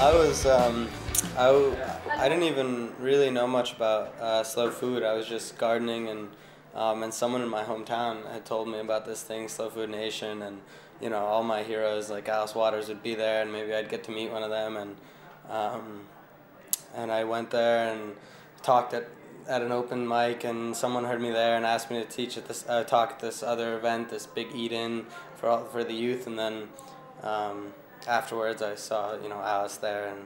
I didn't even really know much about slow food. I was just gardening, and someone in my hometown had told me about this thing, Slow Food Nation, and all my heroes like Alice Waters would be there, and maybe I'd get to meet one of them, and I went there and talked at an open mic, and someone heard me there and asked me to teach at this talk at this other event, this big eat-in for the youth, and then afterwards I saw Alice there, and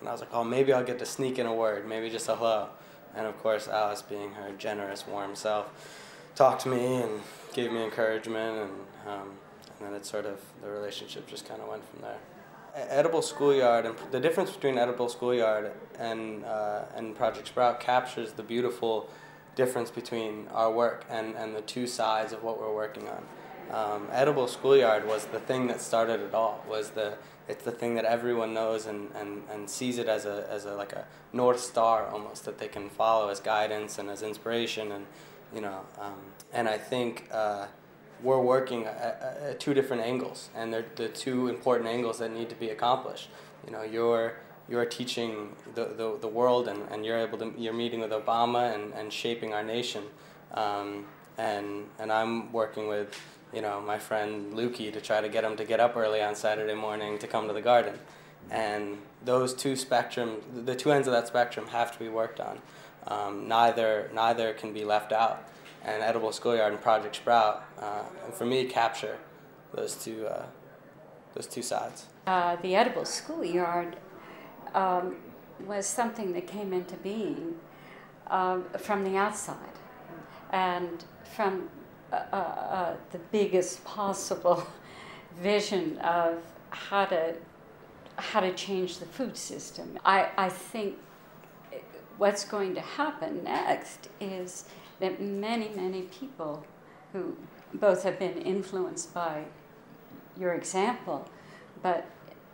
I was like, oh, maybe I'll get to sneak in a word, maybe just a hello. And of course, Alice, being her generous, warm self, talked to me and gave me encouragement, and then the relationship just kind of went from there. Edible Schoolyard, and the difference between Edible Schoolyard and Project Sprout captures the beautiful difference between our work and the two sides of what we're working on. Edible Schoolyard was the thing that started it all. It's the thing that everyone knows and sees it as like a North Star almost, that they can follow as guidance and as inspiration, and I think we're working at two different angles, and they're the two important angles that need to be accomplished. You're teaching the world, and you're meeting with Obama and shaping our nation, and I'm working with my friend Lukey to try to get him to get up early on Saturday morning to come to the garden. And those two spectrums, the two ends of that spectrum, have to be worked on. Neither can be left out. And Edible Schoolyard and Project Sprout, for me, capture those two sides. The Edible Schoolyard was something that came into being from the outside, and from the biggest possible vision of how to change the food system. I think what's going to happen next is that many people who both have been influenced by your example, but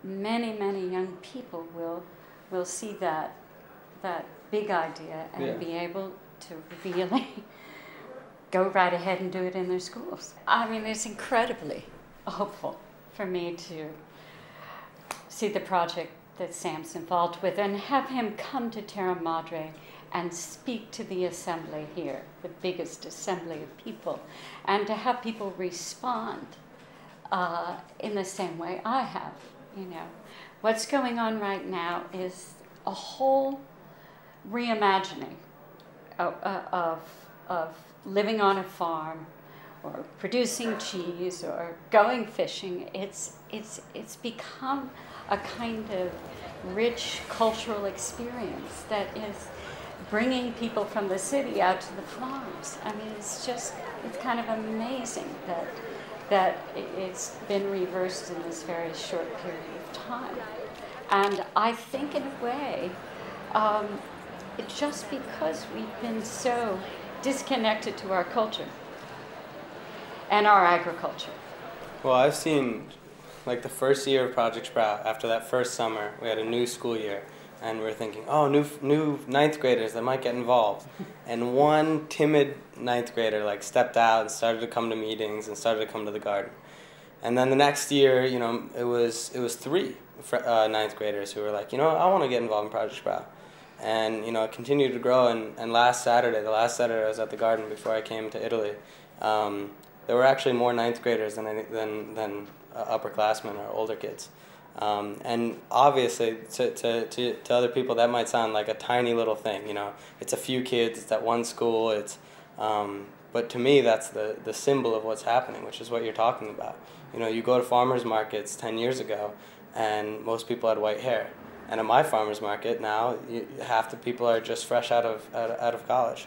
many young people will see that big idea and be able to really go right ahead and do it in their schools. I mean, it's incredibly hopeful for me to see the project that Sam's involved with and have him come to Terra Madre and speak to the assembly here, the biggest assembly of people, and to have people respond in the same way I have. What's going on right now is a whole reimagining of living on a farm, or producing cheese, or going fishing. It's become a kind of rich cultural experience that is bringing people from the city out to the farms. I mean, it's kind of amazing that it's been reversed in this very short period of time. And I think, in a way, it's just because we've been so disconnected to our culture and our agriculture. Well, I've seen, like, the first year of Project Sprout, after that first summer, we had a new school year, and we were thinking, oh, new ninth graders that might get involved. And one timid ninth grader stepped out and started to come to meetings and started to come to the garden. And then the next year, it was three ninth graders who were like, I want to get involved in Project Sprout. And it continued to grow, and the last Saturday I was at the garden before I came to Italy, there were actually more ninth graders than upperclassmen or older kids. And obviously, to other people, that might sound like a tiny little thing. It's a few kids, it's at one school, but to me, that's the symbol of what's happening, which is what you're talking about. You go to farmers markets 10 years ago, and most people had white hair. And at my farmer's market now, half the people are just fresh out of college,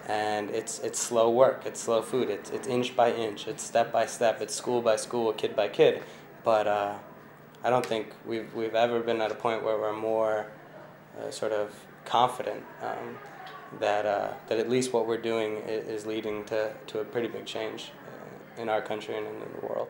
and it's slow work, it's slow food, it's inch by inch, it's step by step, it's school by school, kid by kid. But I don't think we've ever been at a point where we're more sort of confident that at least what we're doing is leading to a pretty big change in our country and in the world.